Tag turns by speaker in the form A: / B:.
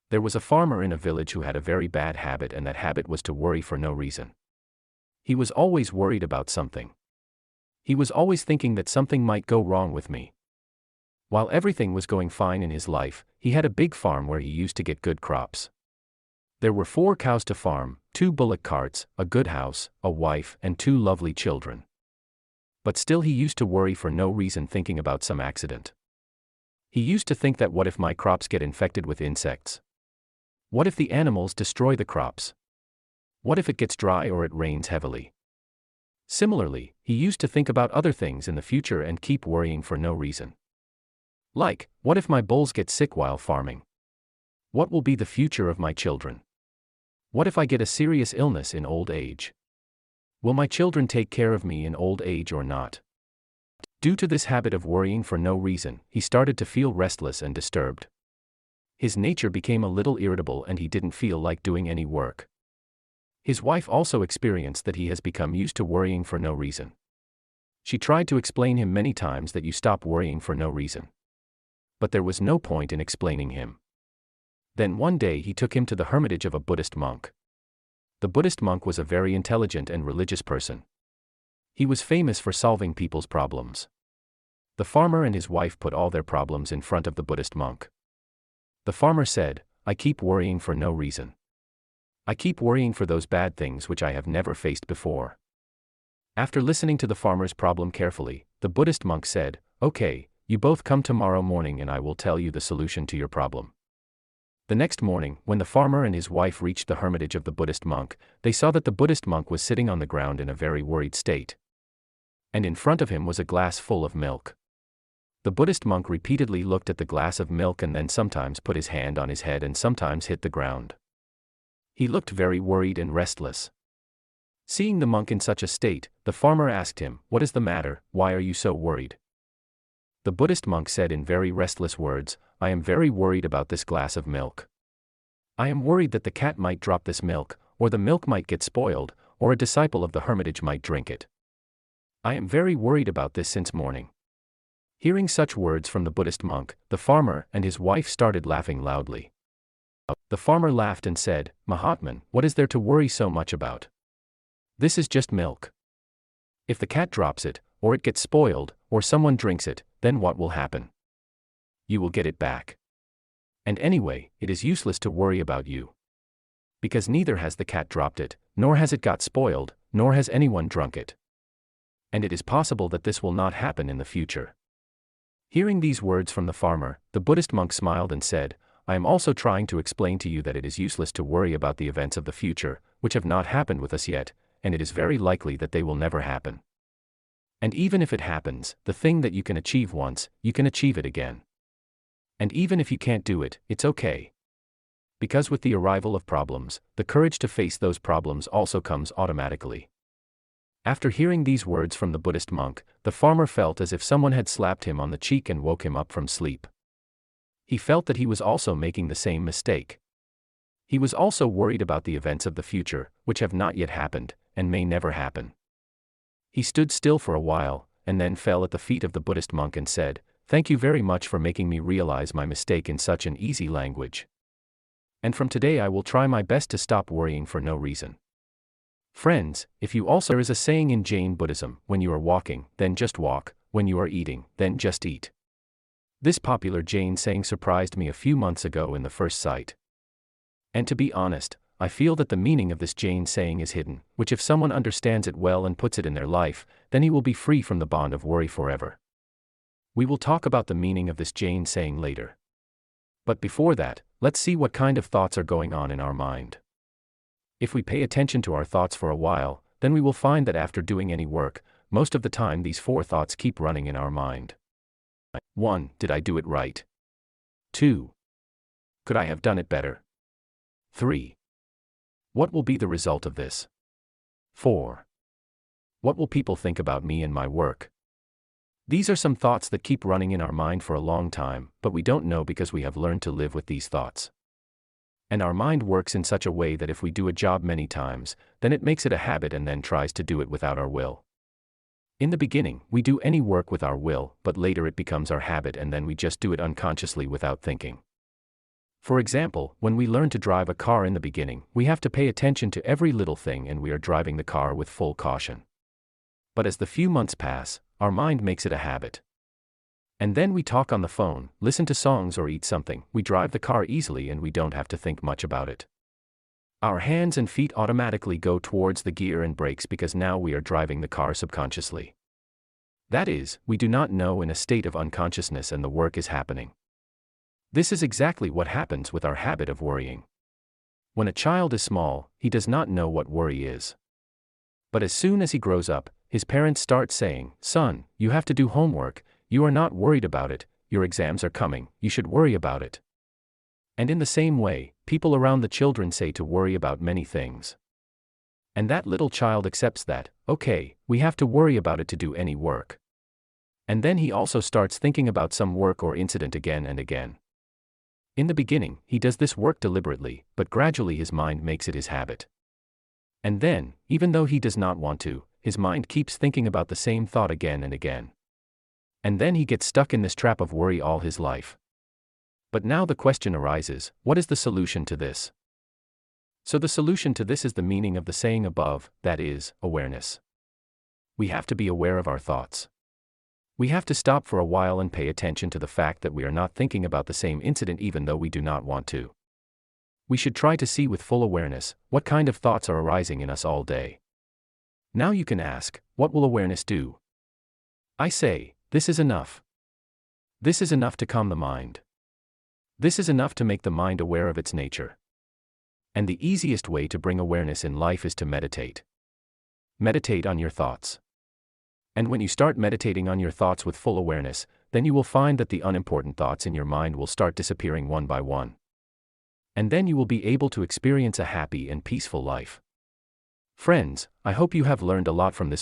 A: There was a farmer in a village who had a very bad habit, and that habit was to worry for no reason. He was always worried about something. He was always thinking that something might go wrong with me. While everything was going fine in his life, he had a big farm where he used to get good crops. There were 4 cows to farm, 2 bullock carts, a good house, a wife, and 2 lovely children. But still he used to worry for no reason, thinking about some accident. He used to think that what if my crops get infected with insects? What if the animals destroy the crops? What if it gets dry or it rains heavily? Similarly, he used to think about other things in the future and keep worrying for no reason. Like, what if my bulls get sick while farming? What will be the future of my children? What if I get a serious illness in old age? Will my children take care of me in old age or not? Due to this habit of worrying for no reason, he started to feel restless and disturbed. His nature became a little irritable and he didn't feel like doing any work. His wife also experienced that he has become used to worrying for no reason. She tried to explain him many times that you stop worrying for no reason. But there was no point in explaining him. Then one day he took him to the hermitage of a Buddhist monk. The Buddhist monk was a very intelligent and religious person. He was famous for solving people's problems. The farmer and his wife put all their problems in front of the Buddhist monk. The farmer said, "I keep worrying for no reason. I keep worrying for those bad things which I have never faced before." After listening to the farmer's problem carefully, the Buddhist monk said, "Okay, you both come tomorrow morning and I will tell you the solution to your problem." The next morning, when the farmer and his wife reached the hermitage of the Buddhist monk, they saw that the Buddhist monk was sitting on the ground in a very worried state. And in front of him was a glass full of milk. The Buddhist monk repeatedly looked at the glass of milk and then sometimes put his hand on his head and sometimes hit the ground. He looked very worried and restless. Seeing the monk in such a state, the farmer asked him, "What is the matter? Why are you so worried?" The Buddhist monk said in very restless words, "I am very worried about this glass of milk. I am worried that the cat might drop this milk, or the milk might get spoiled, or a disciple of the hermitage might drink it. I am very worried about this since morning." Hearing such words from the Buddhist monk, the farmer and his wife started laughing loudly. The farmer laughed and said, "Mahatman, what is there to worry so much about? This is just milk. If the cat drops it, or it gets spoiled, or someone drinks it, then what will happen? You will get it back. And anyway, it is useless to worry about you. Because neither has the cat dropped it, nor has it got spoiled, nor has anyone drunk it. And it is possible that this will not happen in the future." Hearing these words from the farmer, the Buddhist monk smiled and said, "I am also trying to explain to you that it is useless to worry about the events of the future, which have not happened with us yet, and it is very likely that they will never happen. And even if it happens, the thing that you can achieve once, you can achieve it again. And even if you can't do it, it's okay. Because with the arrival of problems, the courage to face those problems also comes automatically." After hearing these words from the Buddhist monk, the farmer felt as if someone had slapped him on the cheek and woke him up from sleep. He felt that he was also making the same mistake. He was also worried about the events of the future, which have not yet happened, and may never happen. He stood still for a while, and then fell at the feet of the Buddhist monk and said, "Thank you very much for making me realize my mistake in such an easy language. And from today I will try my best to stop worrying for no reason." Friends, if you also, there is a saying in Jain Buddhism, when you are walking, then just walk, when you are eating, then just eat. This popular Jain saying surprised me a few months ago in the first sight. And to be honest, I feel that the meaning of this Jain saying is hidden, which if someone understands it well and puts it in their life, then he will be free from the bond of worry forever. We will talk about the meaning of this Jain saying later. But before that, let's see what kind of thoughts are going on in our mind. If we pay attention to our thoughts for a while, then we will find that after doing any work, most of the time these 4 thoughts keep running in our mind. 1. Did I do it right? 2. Could I have done it better? 3. What will be the result of this? 4. What will people think about me and my work? These are some thoughts that keep running in our mind for a long time, but we don't know because we have learned to live with these thoughts. And our mind works in such a way that if we do a job many times, then it makes it a habit and then tries to do it without our will. In the beginning, we do any work with our will, but later it becomes our habit and then we just do it unconsciously without thinking. For example, when we learn to drive a car in the beginning, we have to pay attention to every little thing and we are driving the car with full caution. But as the few months pass, our mind makes it a habit. And then we talk on the phone, listen to songs or eat something, we drive the car easily and we don't have to think much about it. Our hands and feet automatically go towards the gear and brakes because now we are driving the car subconsciously. That is, we do not know in a state of unconsciousness and the work is happening. This is exactly what happens with our habit of worrying. When a child is small, he does not know what worry is. But as soon as he grows up, his parents start saying, "Son, you have to do homework, you are not worried about it, your exams are coming, you should worry about it." And in the same way, people around the children say to worry about many things. And that little child accepts that, okay, we have to worry about it to do any work. And then he also starts thinking about some work or incident again and again. In the beginning, he does this work deliberately, but gradually his mind makes it his habit. And then, even though he does not want to, his mind keeps thinking about the same thought again and again. And then he gets stuck in this trap of worry all his life. But now the question arises, what is the solution to this? So the solution to this is the meaning of the saying above, that is, awareness. We have to be aware of our thoughts. We have to stop for a while and pay attention to the fact that we are not thinking about the same incident even though we do not want to. We should try to see with full awareness, what kind of thoughts are arising in us all day. Now you can ask, what will awareness do? I say, this is enough. This is enough to calm the mind. This is enough to make the mind aware of its nature. And the easiest way to bring awareness in life is to meditate. Meditate on your thoughts. And when you start meditating on your thoughts with full awareness, then you will find that the unimportant thoughts in your mind will start disappearing one by one. And then you will be able to experience a happy and peaceful life. Friends, I hope you have learned a lot from this